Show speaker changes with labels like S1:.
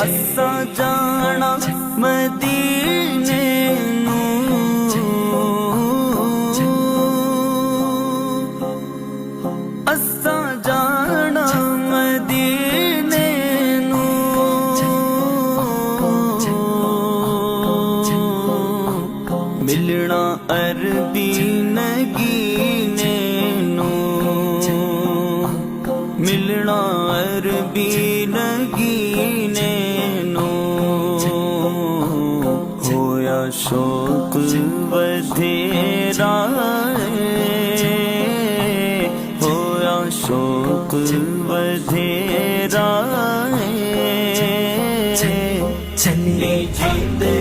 S1: اساں جانا مدینے اساں جانا مدینے ملنا عربی نگینے ملنا عربی نگینے ہویا شوق ودھیرا ہویا شوق ودھیرا چلی جیت